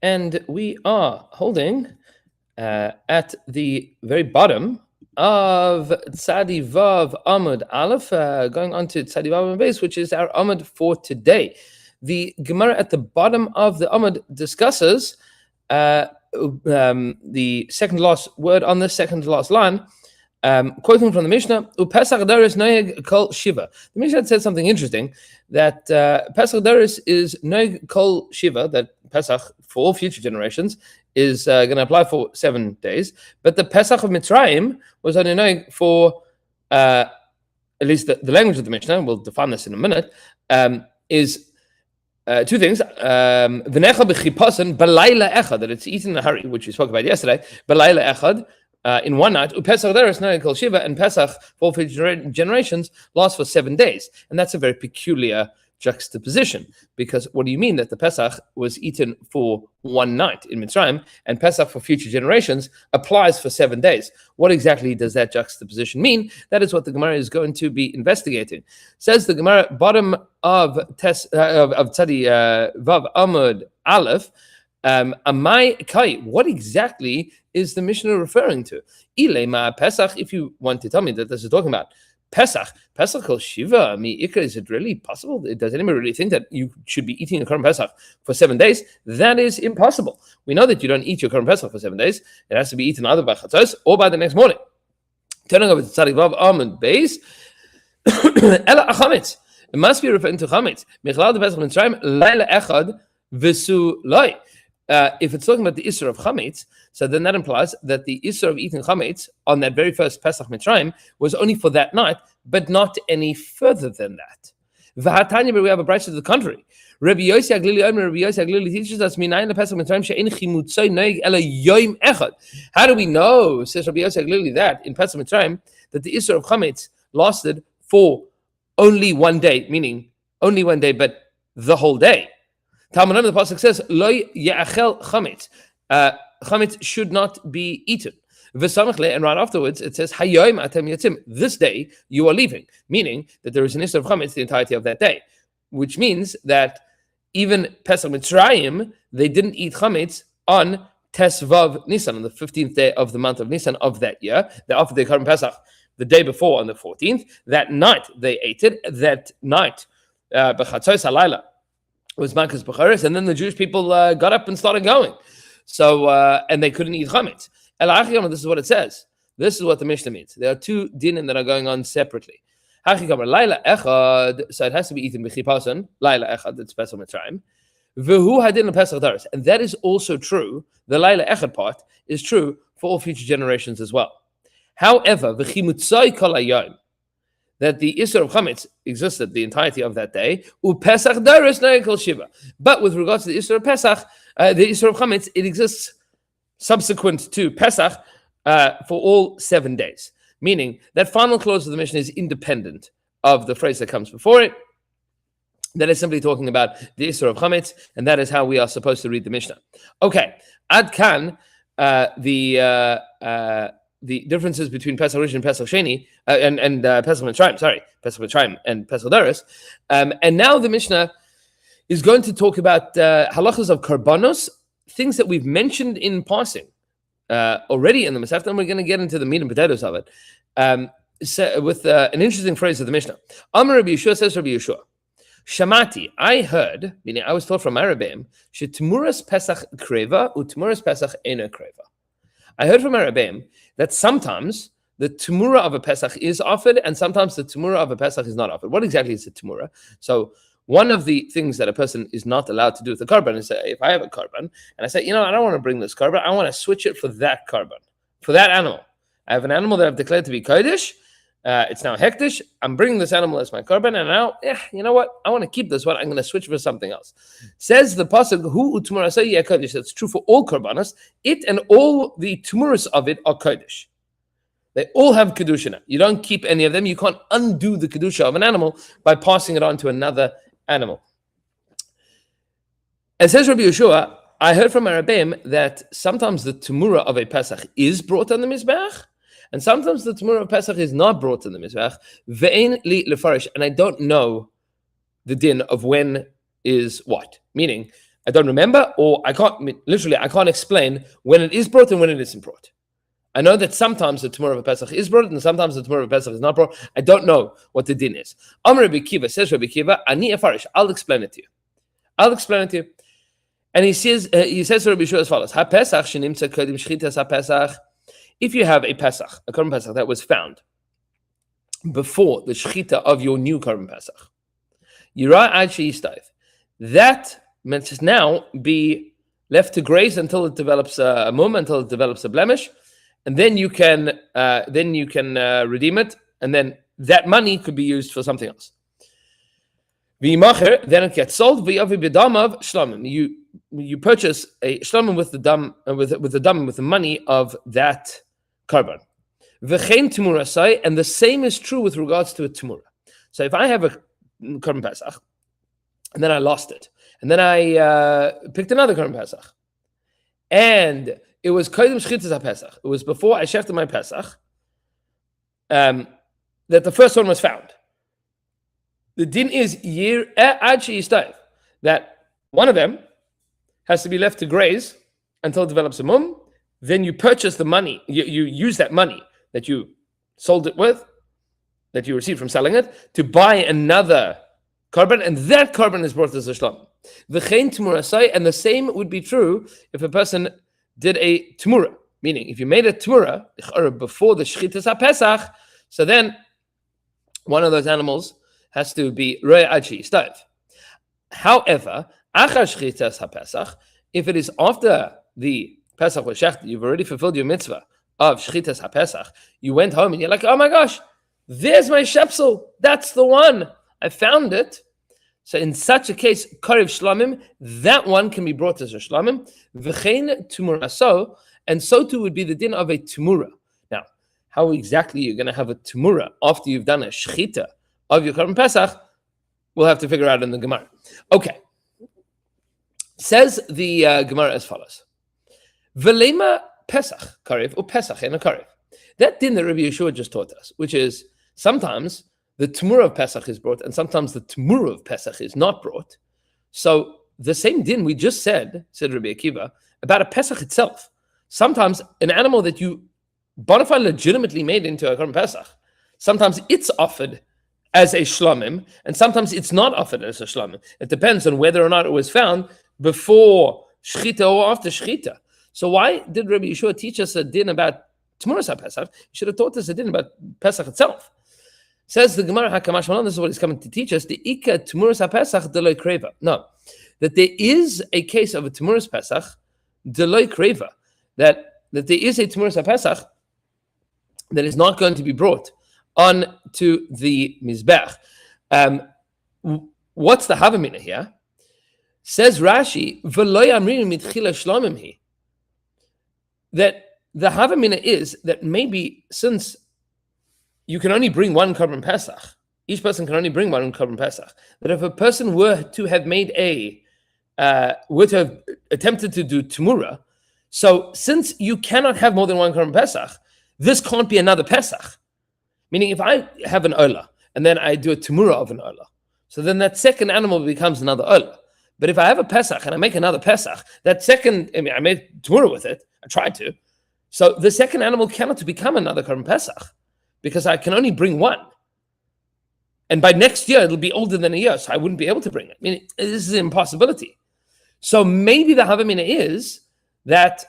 And we are holding at the very bottom of Tzadi Vav Amud Aleph, going on to Tzadi Vav Amud Beis, which is our Amud for today. The Gemara at the bottom of the Amud discusses the second to last word on the second to last line, quoting from the Mishnah, "Upesach Daris Noeg Kol Shiva." The Mishnah said something interesting, that Pesach Daris is Noeg Kol Shiva, that Pesach for all future generations is going to apply for 7 days, but the Pesach of Mitzrayim was only Noeg for, at least the language of the Mishnah, we'll define this in a minute, is two things. V'necha b'chipasan b'layla echad, that it's eaten in a hurry, which we spoke about yesterday, b'layla echad, in one night. Pesach there is Noeg Kol Shiva, and Pesach for all future generations lasts for 7 days. And that's a very peculiar juxtaposition, because what do you mean that the Pesach was eaten for 1 night in Mitzrayim, and Pesach for future generations applies for 7 days? What exactly does that juxtaposition mean? That is what the Gemara is going to be investigating. Says the Gemara, bottom of Tzadi Vav Amud Aleph, Amai Kai, what exactly is the Mishnah referring to? Ilema Pesach, if you want to tell me that this is talking about Pesach Kol Shiva, is it really possible? Does anybody really think that you should be eating your Korban Pesach for 7 days? That is impossible. We know that you don't eat your Korban Pesach for 7 days. It has to be eaten either by Chatzos or by the next morning. Turning over to Tzadi Vav Amud Beis, Ela Achametz. It must be referring to Chametz. Michlal de Pesach Mitzrayim Laila Echad V'su Loi. If it's talking about the Isser of Chametz, so then that implies that the Isser of eating Chametz on that very first Pesach Mitzrayim was only for that night, but not any further than that. V'hatanya, but we have a branch to the contrary. Rabbi Yossi Aglili teaches us, Minayin lePesach Mitzrayim she'ein chimutzai noeg ela yom echad. How do we know, says Rabbi Yossi Aglili, that in Pesach Mitzrayim, that the Isser of Chametz lasted for only 1 day, meaning only 1 day, but the whole day? Talmud the pasuk says, "Lo ya'achel chametz." Chametz should not be eaten. V'samachle, and right afterwards it says, "Hayoim atem yatzim." This day you are leaving, meaning that there is an issue of chametz the entirety of that day, which means that even Pesach Mitzrayim, they didn't eat chametz on Tesvav Nisan, on the 15th day of the month of Nisan of that year. They offered the Korban Pesach the day before on the 14th. That night they ate it. That night, b'chatzos halayla, was Makas Becharis, and then the Jewish people got up and started going. So, and they couldn't eat chametz. This is what it says. This is what the Mishnah means. There are 2 dinim that are going on separately. Laila echad, so it has to be eaten b'chipasan. Laila echad, it's Pesach Mitzrayim. V'hu hadin Pesach Daris, and that is also true. The Laila echad part is true for all future generations as well. However, v'chimutzai kol hayom, that the Isser of Chametz existed the entirety of that day. Pesach Daris Noeg Kol Shiva. But with regards to the Isser of Pesach, the Isser of Chametz, it exists subsequent to Pesach for all 7 days. Meaning that final clause of the Mishnah is independent of the phrase that comes before it. That is simply talking about the Isser of Chametz, and that is how we are supposed to read the Mishnah. Okay, Ad Kan, the differences between Pesach Rishon and Pesach Sheni, and Pesach Mitzrayim, Pesach Mitzrayim and Pesach Daris. And now the Mishnah is going to talk about halachas of karbanos, things that we've mentioned in passing already in the Maseches, and we're going to get into the meat and potatoes of it, with an interesting phrase of the Mishnah. Amar Rabbi Yeshua, says Rabbi Yeshua, Shamati, I heard, meaning I was told from Arabeim, Shetmuras Pesach Kreva, Utmuras Pesach Ena Kreva. I heard from Arabeim that sometimes the Tumura of a Pesach is offered, and sometimes the Tumura of a Pesach is not offered. What exactly is the Tumura? So one of the things that a person is not allowed to do with the Korban is say, if I have a Korban, and I say, I don't want to bring this Korban, I want to switch it for that Korban, for that animal. I have an animal that I've declared to be Kodesh, it's now Hektish, I'm bringing this animal as my Korban, and now, you know what, I want to keep this one, I'm going to switch for something else. Says the Pasuk, Hu Utumura Sayya Kodesh, that's true for all Korbanos, it and all the Tumuras of it are Kodesh. They all have Kedusha now. You don't keep any of them. You can't undo the Kedusha of an animal by passing it on to another animal. It says Rabbi Yeshua, I heard from Arabeim that sometimes the Tumura of a Pesach is brought on the Mizbeach, and sometimes the Tumura of Pesach is not brought on the Mizbeach. Ve'ein li lefarish, and I don't know the din of when is what. Meaning, I don't remember, or I can't explain when it is brought and when it isn't brought. I know that sometimes the Tumurah of a Pesach is brought and sometimes the Tumurah of a Pesach is not brought. I don't know what the din is. Amr Rabbi Kiva, says Rabbi Kiva, Ani Afarish, I'll explain it to you. And he says to Rabbi Yeshua as follows: Ha Pesach shenimtza kodim shchitas ha Pesach. If you have a Pesach, a Korban Pesach that was found before the shchita of your new Korban Pesach, Yira ad sheyistav, that must now be left to graze until it develops a mum, until it develops a blemish, and then you can redeem it, and then that money could be used for something else. Then it gets sold. You purchase a shlamim with the dam, with the money of that korban. And the same is true with regards to a tumura. So if I have a korban pesach and then I lost it, and then I picked another korban pesach, and it was kodim shchitas pesach. It was before I shechted my pesach that the first one was found. The din is that one of them has to be left to graze until it develops a mum. Then you purchase the money. You use that money that you sold it with, that you received from selling it, to buy another korban, and that korban is brought as a shlam. And the same would be true if a person did a tumura, meaning if you made a tumura before the shchitas ha-pesach, so then one of those animals has to be roy achi stav. However, achar shchitas ha-pesach, if it is after the Pesach was shechted, you've already fulfilled your mitzvah of shchitas ha-pesach, you went home and you're like, oh my gosh, there's my shepsel, that's the one, I found it. So in such a case, karev shlamim, that one can be brought as a shlamim, v'chein tumura, and so too would be the din of a tumura. Now, how exactly you're going to have a tumura after you've done a shchita of your Korban Pesach, we'll have to figure out in the Gemara. Okay. Says the Gemara as follows. Velema Pesach, Karev, or Pesach and a Karev. That din that Rabbi Yeshua just taught us, which is sometimes the Tumurah of Pesach is brought and sometimes the Tumurah of Pesach is not brought. So the same din we just said Rabbi Akiva, about a Pesach itself. Sometimes an animal that you bona fide legitimately made into a Korban Pesach, sometimes it's offered as a shlamim, and sometimes it's not offered as a shlamim. It depends on whether or not it was found before shchita or after shchita. So why did Rabbi Yeshua teach us a din about Tumurah Pesach? He should have taught us a din about Pesach itself. Says the Gemara Hakamash Malon, this is what he's coming to teach us, the Ika Tumurah Pesach Deloy Kreva. No, that there is a case of a Tumurah Pesach Deloy Kreva, that there is a Tumurah Pesach that is not going to be brought on to the Mizbech. What's the Havamina here? Says Rashi, V'loy amrin mitchila shlamim hi. That the Havamina is that maybe since you can only bring one Korban Pesach, each person can only bring one Korban Pesach, that if a person were to have made were to have attempted to do Tumura, so since you cannot have more than one Korban Pesach, this can't be another Pesach. Meaning if I have an Ola, and then I do a Tumura of an Ola, so then that second animal becomes another Ola. But if I have a Pesach and I make another Pesach, that second, I made Tumura with it, I tried to, so the second animal cannot become another Korban Pesach, because I can only bring one. And by next year, it'll be older than a year, so I wouldn't be able to bring it. I mean, this is an impossibility. So maybe the Havamina is that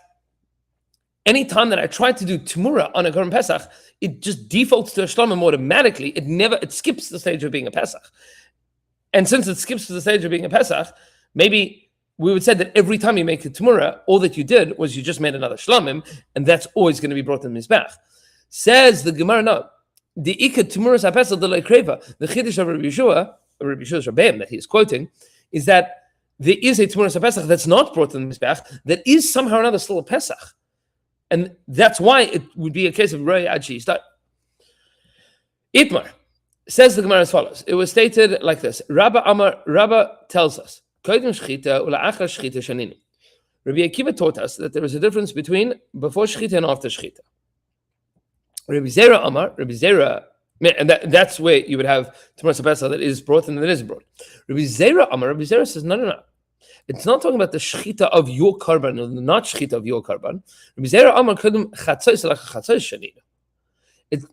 anytime that I try to do Tumura on a Korban Pesach, it just defaults to a Shlamim automatically. It skips the stage of being a Pesach. And since it skips to the stage of being a Pesach, maybe we would say that every time you make a Tumura, all that you did was you just made another Shlamim, and that's always going to be brought in the Mizbech. Says the Gemara, no. The Ika Tumura HaPesach Delay Kreva, the Chiddush of Rabbi Yeshua's Rabbeim that he is quoting, is that there is a Tumura HaPesach that's not brought in the Mizbech, that is somehow or another still a Pesach. And that's why it would be a case of Roy Adshi Start. Itmar says the Gemara as follows. It was stated like this. Rabba tells us, Rabbi Akiva taught us that there is a difference between before Shechita and after Shechita. Rabbi Zera, and that's where you would have Tumurah Pesach that is brought and that isn't brought. Rabbi Zera says, no. It's not talking about the shchita of your karban, not shchita of your karban. Rabbi Zera Amar Kodem Chatzos Elach Chatzos Shanina.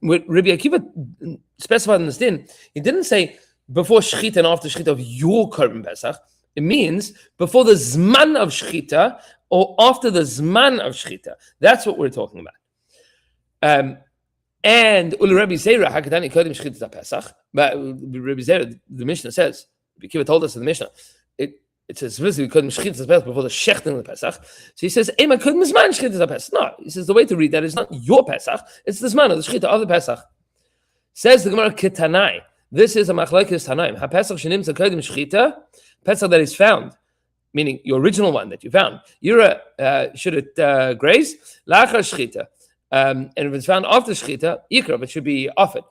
What Rabbi Akiva specified in this din, he didn't say before shchita and after shchita of your karban Pesach. It means before the zman of shchita or after the zman of shchita. That's what we're talking about. And Ul Rabbi Zera Hakadani Kodim Shchita Pesach. But Rabbi Zera, the Mishnah says, Rabbi Akiva told us in the Mishnah, it says specifically Kodim Shchita Pesach before the shechting of the Pesach. So he says, Ema Kodim Zman Shchita Pesach. No, he says the way to read that is not your Pesach, it's the zman of the shchita of the Pesach. Says the Gemara Ketanai. This is a machlokes Tanaim. Ha Pesach shenimtza Kodim Shchita. Pesach that is found, meaning your original one that you found. Yura should it graze? Lachar shchita. And if it's found after shchita, yikrav, it should be offered.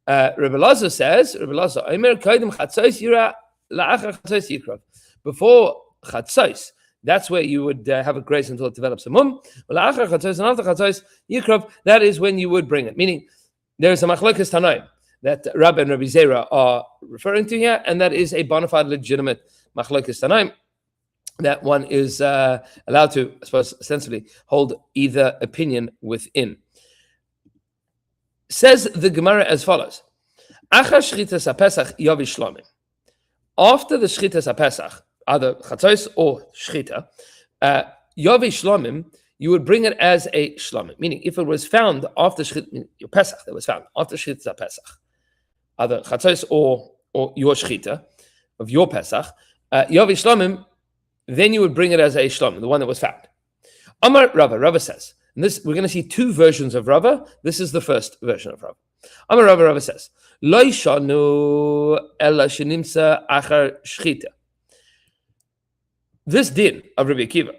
Rabbi Lazar says, Rabbi Lazar, Omer kodim chatzos yura la'achar chatzos yikrav. Before chatzos, that's where you would have it graze until it develops a mum. La'achar chatzos, and after chatzos yikrav, that is when you would bring it. Meaning, there is a machlokes tanaim that Rabbi and Rabbi Zera are referring to here, and that is a bona fide legitimate machlokes tanaim that one is allowed to, I suppose, ostensibly hold either opinion within. Says the Gemara as follows: Achar shchitas haPesach yovi shlomim. After the shchitas haPesach, either chatzos or shchita, yovi shlomim, you would bring it as a shlomim. Meaning, if it was found after shchita, your Pesach that was found after shchitas haPesach, either chatzos or your shchita of your Pesach, yovi shlomim, then you would bring it as a shlomim, the one that was found. Amar Rava, Rava says, and this we're going to see two versions of Rava. This is the first version of Rava. Amar Rava, Rava says, Lo yishanu ela shenimsa achar shchita. This din of Rabbi Akiva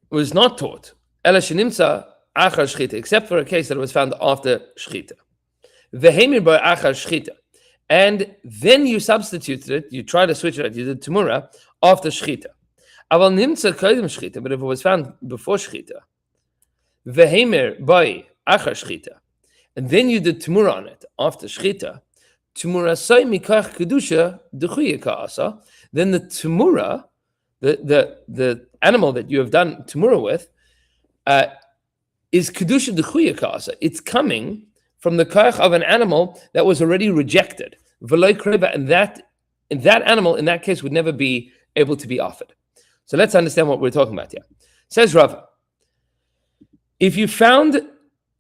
was not taught ela shenimsa achar shchita, except for a case that it was found after shchita. Vehemir by achar shchita. And then you substituted it, you try to switch it out, you did Tamura after Shchita. Aval nimtza kodim Shchita, but if it was found before Shchita, Vehemer by Achar Shchita, and then you did Tamura on it after Shchita, Tamura say mikach kedusha dechuye ka'asa, then the Tamura, the animal that you have done Tamura with, is kedusha dechuye ka'asa. It's coming from the koach of an animal that was already rejected. And that animal, in that case, would never be able to be offered. So let's understand what we're talking about here. Says Rava, if you found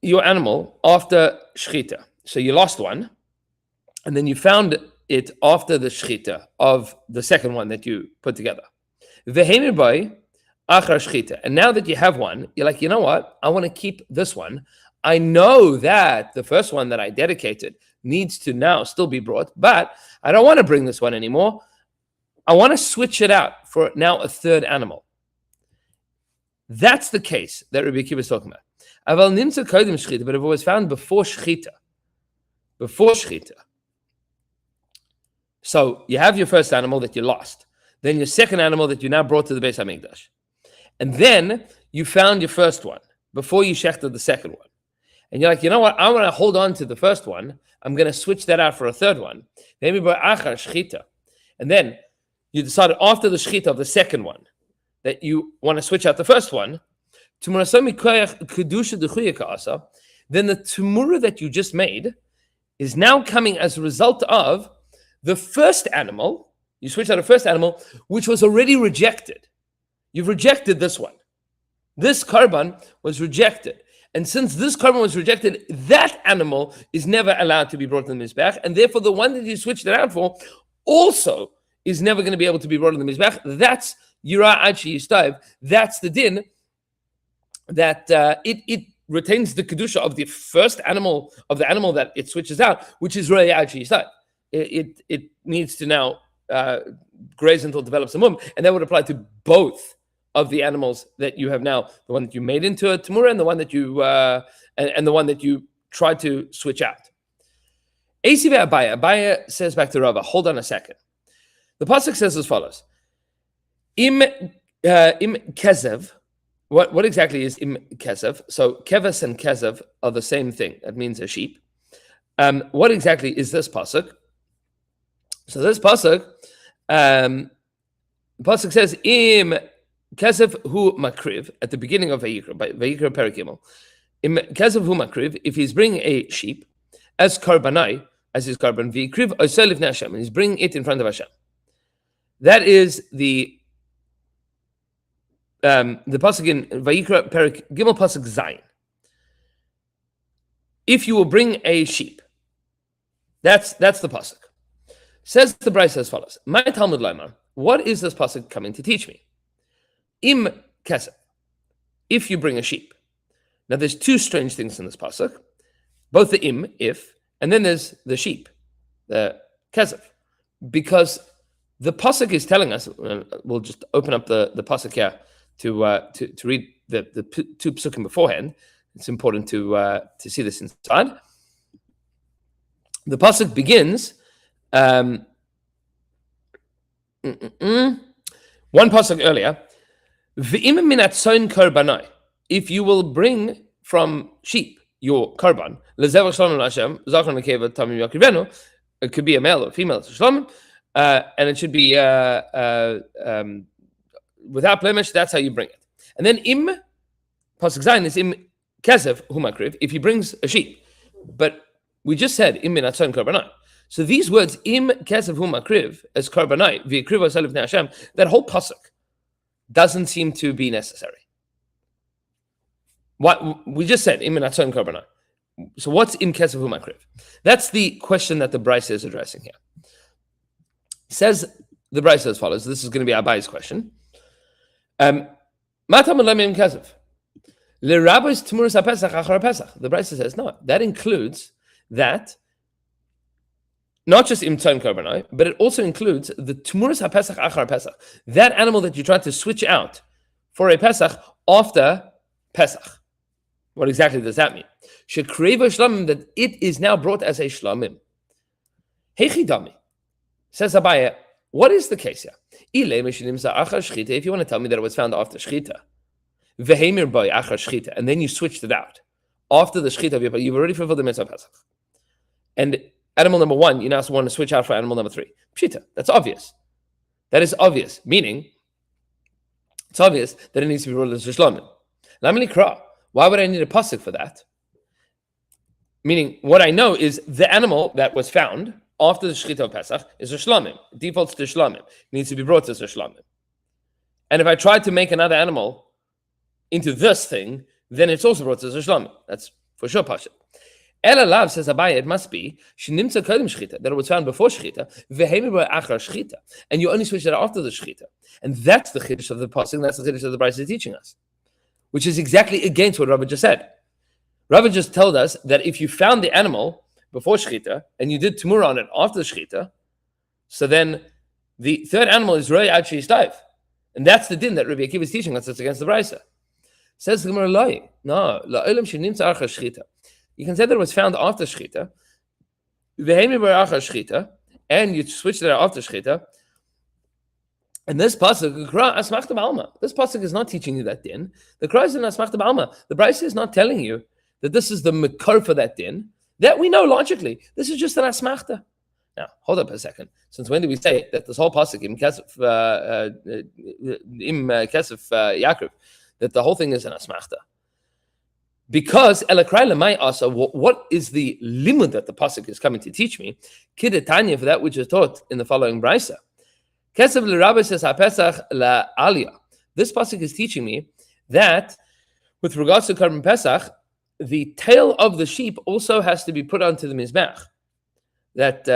your animal after shchita, so you lost one, and then you found it after the shchita of the second one that you put together. Vehemir by achar shchita. And now that you have one, you're like, you know what? I want to keep this one. I know that the first one that I dedicated needs to now still be brought, but I don't want to bring this one anymore. I want to switch it out for now a third animal. That's the case that Rabbi Akiva is talking about. Aval nimtza kodim shchita, but if it was found before shchita, so you have your first animal that you lost, then your second animal that you now brought to the Beis HaMikdash, and then you found your first one before you shechted the second one. And you're like, you know what? I want to hold on to the first one. I'm going to switch that out for a third one. Maybe by achar shchita. And then you decided after the shchita of the second one that you want to switch out the first one. Then the tumura that you just made is now coming as a result of the first animal. You switched out a first animal, which was already rejected. You've rejected this one. This karban was rejected. And since this karban was rejected, that animal is never allowed to be brought to the mizbech, and therefore the one that you switched it out for also is never going to be able to be brought to the mizbech. That's yira achi yistav. That's the din that it retains the kedusha of the first animal, of the animal that it switches out, which is really achi yistav. It needs to now graze until it develops a mum, and that would apply to both of the animals that you have now, the one that you made into a tamura and the one that you and the one that you tried to switch out. Asiva Abaya says back to Rava, hold on a second. The pasuk says as follows: Im kezev. What exactly is im kezev? So keves and kezev are the same thing. That means a sheep. What exactly is this pasuk? So this pasuk The pasuk says im kesef hu makriv at the beginning of Vayikra, by Vayikra Perikimel. Im kesef hu makriv, if he's bringing a sheep as karbanai, as his karban v'ikriv osel lifnei Hashem, and he's bringing it in front of Hashem. That is the pasuk in Vayikra Perik Gimel pasuk Zayin. If you will bring a sheep, that's the pasuk. Says the Brisa as follows: My Talmud Laimar, what is this pasuk coming to teach me? Im kesef, if you bring a sheep. Now there's two strange things in this pasuk, both the im, if, and then there's the sheep, the kesef, because the pasuk is telling us. We'll just open up the pasuk here to read the two pasukim beforehand. It's important to see this inside. The pasuk begins. One pasuk earlier, V'im minat son karbanai, if you will bring from sheep your karban, lezevach shalom Hashem, zachar nekeva tamim yakrivenu, it could be a male or female shalom, and it should be without blemish. That's how you bring it. And then im pasuk zayin is im kesef humakriv, if he brings a sheep, but we just said im minat son karbanai. So these words im kesef humakriv as karbanai v'ikriv osel lifnei Hashem, that whole pasuk doesn't seem to be necessary. What we just said im minat son karbanai. So what's im kesef humakriv? That's the question that the Brisa is addressing here. Says the Brisa as follows. This is going to be Abai's question. The Brisa says no. That includes that, not just im tzon karbanai, but it also includes the tmuras haPesach achar Pesach, that animal that you try to switch out for a Pesach after Pesach. What exactly does that mean? Shekreva shlamim, that it is now brought as a shlamim. Hechidami, says Abaye, what is the case here? If you want to tell me that it was found after shchita, vehemir boy achar shchita, and then you switched it out after the shchita, you've already fulfilled the mitzvah Pesach. And animal number one, you now want to switch out for animal number three. Pshita, that's obvious. That is obvious, meaning it's obvious that it needs to be ruled as shlamim. Why would I need a pasuk for that? Meaning, what I know is the animal that was found after the shechita of Pesach is a shlamim. It defaults to shlamim. It needs to be brought as a shlamim. And if I try to make another animal into this thing, then it's also brought as a shlamim. That's for sure pasuk. Ela Lav, says Abaye, it must be shenimtza kodem shechita, that it was found before shechita, vehemi achar shechita, and you only switch it after the shechita. And that's the chiddush of the pasuk, and that's the chiddush of the Brisa is teaching us, which is exactly against what Rabbi just said. Rabbi just told us that if you found the animal before shechita and you did temura on it after the shechita, so then the third animal is roi ad she'istayv, and that's the din that Rabbi Akiva is teaching us. That's against the Brisa. Says the Gemara, no, la'olam shenimtza achar shechita. You can say that it was found after shechita, v'hemi achar shechita, and you switched it after shechita. And this pasuk, this pasuk is not teaching you that din. The Kra is in asmachta b'alma. The Brisa is not telling you that this is the makar for that din. That we know logically. This is just an asmachta. Now, hold up a second. Since when did we say that this whole pasuk im kesef Yaakov, that the whole thing is an asmachta? Because what is the limud that the pasuk is coming to teach me? Kidetanya, for that which is taught in the following Brisa. Kesef l'Rabbi says haPesach la'aliyah. This pasuk is teaching me that with regards to Karban Pesach, the tail of the sheep also has to be put onto the mizbech. That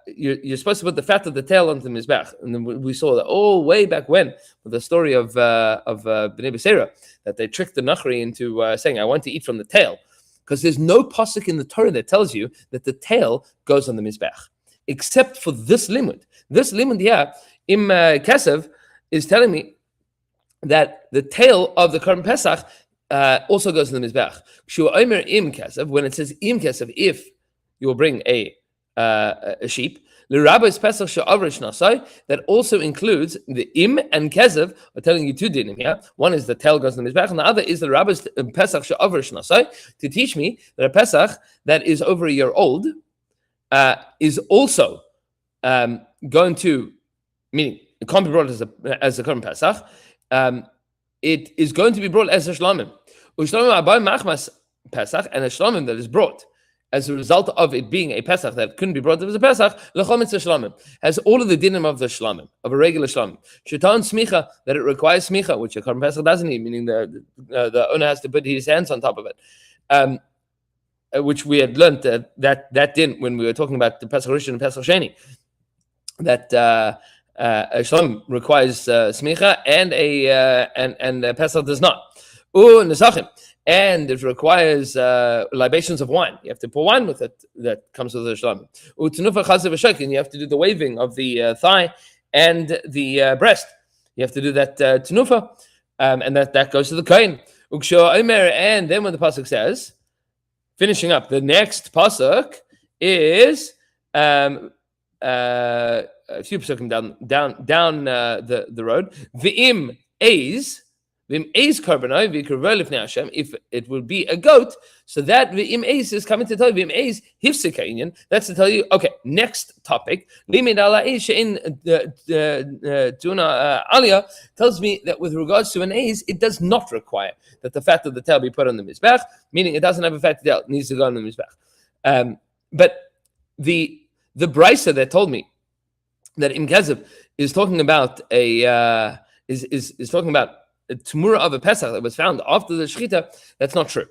you're supposed to put the fat of the tail onto the mizbech, and then we saw that all way back when with the story of Bnei Beseira, that they tricked the Nachri into saying, "I want to eat from the tail," because there's no pasuk in the Torah that tells you that the tail goes on the mizbech, except for this limud. This limud, yeah. Im Kesef is telling me that the tail of the Karban Pesach also goes in the Mizbech. Im Kesef, when it says Im Kesef, if you will bring a sheep, that also includes the Im and Kesef. I'm telling you two dinim here. One is the tail goes in the Mizbech, and the other is the Rabbi's Pesach she'aver shnasai, to teach me that a Pesach that is over a year old is also going to meaning it can't be brought as a Korban Pesach. It is going to be brought as a shlamim. Ushlamim abai machmas Pesach, and a shlamim that is brought as a result of it being a Pesach that couldn't be brought as a Pesach, l'chol mitzvah shlamim, has all of the dinim of the shlamim, of a regular shlamim. Shetan smicha, that it requires smicha, which a Korban Pesach doesn't need, meaning the owner has to put his hands on top of it, which we had learned that didn't when we were talking about the Pesach Rishon and Pesach Sheni, that a shlamim requires smicha and a Pesach does not. Nesachim. And it requires libations of wine. You have to pour wine with it. That comes with the shlamim. And you have to do the waving of the thigh and the breast. You have to do that tenufa, and that goes to the kohen. And then when the pasuk says, finishing up, the next pasuk is a few pasukim down the road. V'im eiz. If it would be a goat, so that v'im eis is coming to tell you v'im eis hifsika inyan. That's to tell you, okay, next topic. Limid ala eis she'in tuna alia tells me that with regards to an eis, it does not require that the fat of the tail be put on the mizbech, meaning it doesn't have a fatty tail; it needs to go on the mizbech. But the brisa that told me that Im Kezev is talking about is talking about a tumura of a Pesach that was found after the Shechita, that's not true.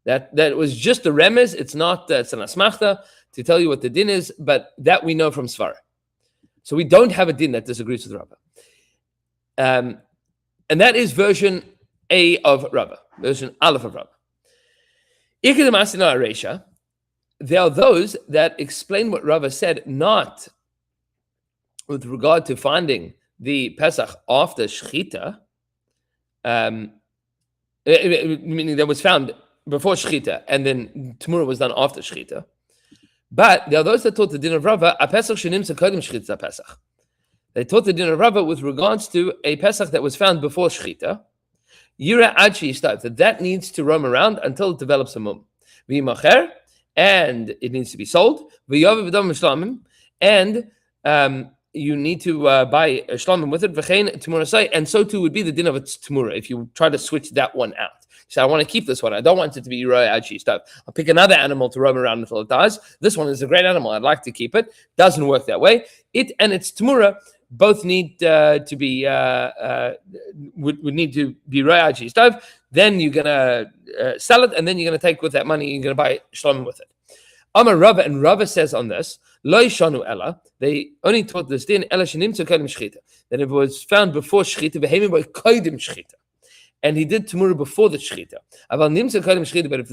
That was just a remez. It's not, it's an asmachta to tell you what the din is, but that we know from Svara. So we don't have a din that disagrees with Rava. And that is version A of Rava, version Aleph of Rava. There are those that explain what Rava said, not with regard to finding the Pesach after Shechita, meaning that was found before Shechita, and then Tmura was done after Shechita. But there are those that taught the din of Rava, a Pesach shenimtza kodem Shechita Pesach. They taught the din of Rava with regards to a Pesach that was found before Shechita, Yira Adshi Yishtav, that needs to roam around until it develops a mum. V'yimacher, and it needs to be sold. V'yav v'dam shlamim, and you need to buy a shlamim with it, v'chein tmurasai, and so too would be the din of its tmura if you try to switch that one out. So I want to keep this one. I don't want it to be Yiroy Adshi stuff. I'll pick another animal to roam around until it dies. This one is a great animal. I'd like to keep it. Doesn't work that way. It and its tmura both need to be would need to be Yiroy Adshi stuff. Then you're gonna sell it, and then you're gonna take with that money. You're gonna buy shlamim with it. Amar Rava, and Rava says on this, Lo shanu ella, they only taught this din ella shenimtza kodem shechita, that if it was found before shechita, v'heimim by kodem shechita, and he did Tumura before the shechita. Aval nimtza kodem shechita, but if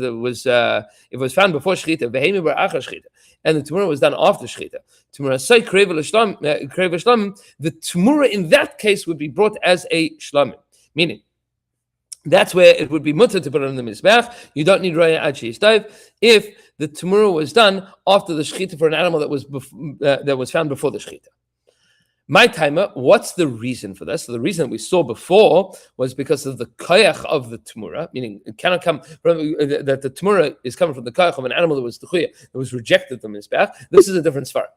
it was found before shechita, v'heimim by achar shechita, and the Tumura was done after shechita, Tumura say kreva shlamim, the Tumura in that case would be brought as a shlamim, meaning that's where it would be mutter to put it on the mizbech. You don't need roya adshi yistav if the tumura was done after the shechita for an animal that was found before the shechita. My timer, what's the reason for this? So the reason that we saw before was because of the koyach of the tumura, meaning it cannot come from that the tumura is coming from the koyach of an animal that was techuya, that was rejected the mizbech. This is a different svara.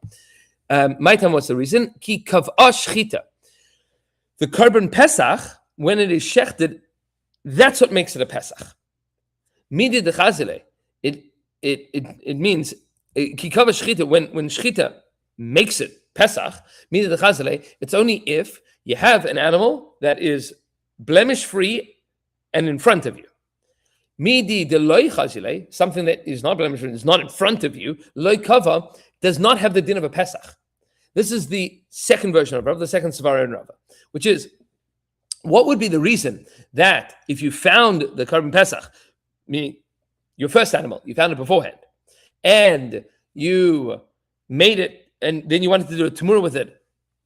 My time, what's the reason? Ki kav'ah shechita. The korban pesach, when it is shechted, that's what makes it a Pesach. Midi de chazile. It means kikava shchita when shchita makes it Pesach. Midi de chazile. It's only if you have an animal that is blemish free and in front of you. Midi de loy chazile, something that is not blemish free, is not in front of you. Loy kava does not have the din of a Pesach. This is the second version of Rav, the second svara in Rav, which is, what would be the reason that if you found the korban pesach, meaning your first animal, you found it beforehand, and you made it, and then you wanted to do a tumura with it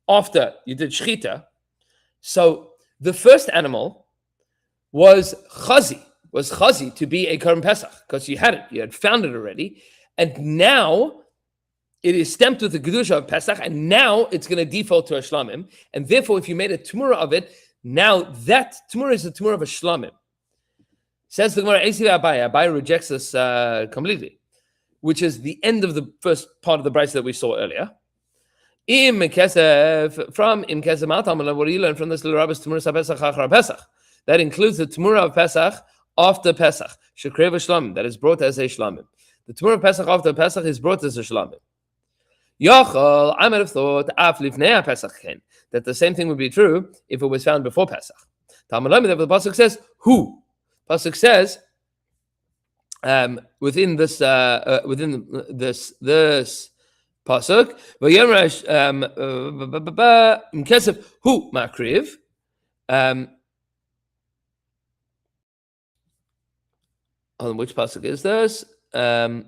after you did shechita, so the first animal was chazi to be a korban pesach because you had found it already, and now it is stamped with the kedusha of pesach, and now it's going to default to a shlamim, and therefore if you made a tumura of it, now that Tumura is the Tumura of a Shlamim. Says the Gemara, Abai rejects this completely, which is the end of the first part of the brayso that we saw earlier. Im kesef from Im kesef matamala. What do you learn from this little rabbis Tmuras HaPesach achar Pesach? That includes the Tmura of Pesach after Pesach. Shekreva shlamim, that is brought as a shlamim. The Tmura of Pesach after Pesach is brought as a shlamim. Yochel, I might have thought af lifnei Pesach ken, that the same thing would be true if it was found before Pesach. Talmud the pasuk says who. Pasuk says within this pasuk, v'yomrash kesef hu makriv. On which pasuk is this? Hu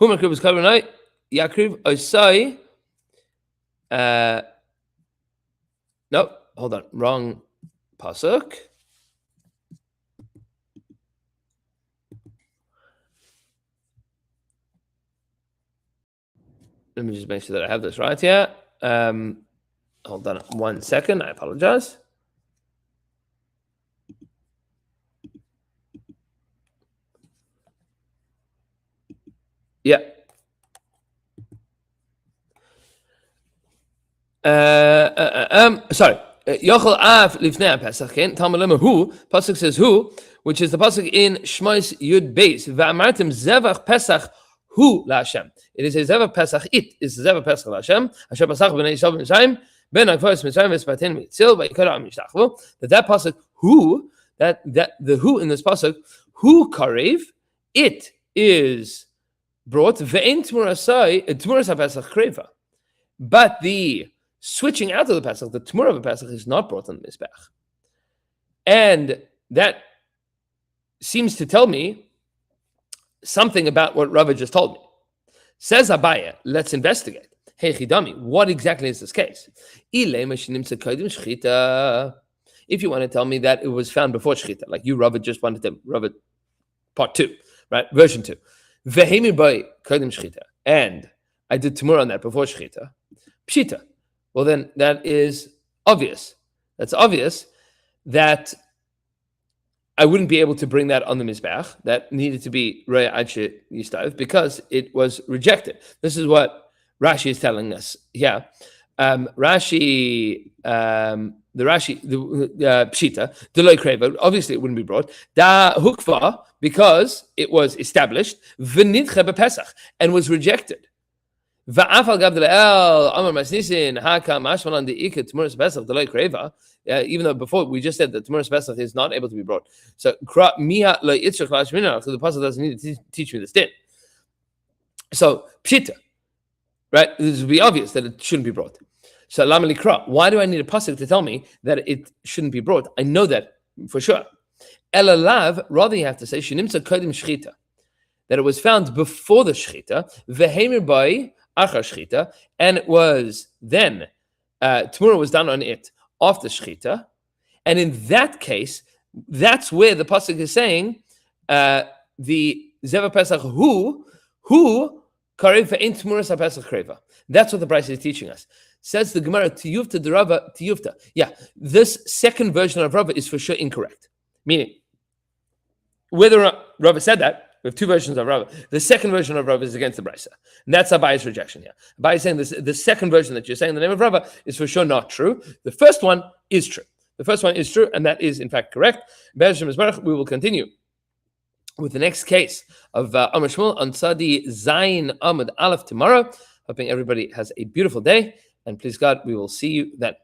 makriv is covered night. Yakriv Osai. No, hold on, wrong pasuk. Let me just make sure that I have this right here. Hold on 1 second. I apologize. Yeah. Sorry. Yochel av lifnei Pesach. Talmud Lema hu. Pasuk says who, which is the pasuk in Shmos Yud Beis. Va'amartim zevach Pesach hu laHashem. It is a zevach Pesach. It is a zevach Pesach laHashem. Asher Pesach b'nei Yisrael b'Mitzrayim ben Akvos Mitzrayim v'Spatin v'Yitzil v'Yikara Mishtachvo. That pasuk who, that the who in this pasuk, who karev, it is brought ve'en tmurasai tmuras haPesach kreva. But the switching out of the Pesach, the Tmura of the Pesach, is not brought on the Mizbech. And that seems to tell me something about what Rava just told me. Says Abaya, let's investigate. Hey Chidami, what exactly is this case? If you want to tell me that it was found before Shechita, like you, Rava, just wanted to, Rava, part 2, right? Version 2. And I did Tmura on that before Shechita. Pshita. Well, then that is obvious. That's obvious that I wouldn't be able to bring that on the Mizbech. That needed to be Reya Adshe Yistav because it was rejected. This is what Rashi is telling us. Yeah. Rashi, the Pshita, Deloy Kreva, obviously it wouldn't be brought. Da Hukva, because it was established, V'nidche bePesach, and was rejected. Even though before we just said that Tmuras Pesach is not able to be brought. So the pasuk doesn't need to teach me this din. So Pshita, right? This would be obvious that it shouldn't be brought. So Lama Likra, why do I need a pasuk to tell me that it shouldn't be brought? I know that for sure. Elalav, rather you have to say Shinimsa Kodim Shchita, that it was found before the Shchita, Vehemir by Achar Shchita, and it was then Tmura was done on it after Shchita, and in that case, that's where the pasuk is saying the Zeva Pesach who karev ve'in Tmuras haPesach kreva. That's what the Brisa is teaching us. Says the Gemara Tiyufta de Rava Tiyufta. Yeah, this second version of Rava is for sure incorrect. Meaning, whether or not Rava said that. We have two versions of Rava. The second version of Rava is against the Brisa. And that's Abaya's rejection here. Abaya is saying this, the second version that you're saying in the name of Rava is for sure not true. The first one is true. The first one is true, and that is in fact correct. We will continue with the next case of Amar Shmuel on Tzadi Zayin Amud Aleph tomorrow. Hoping everybody has a beautiful day. And please God, we will see you then.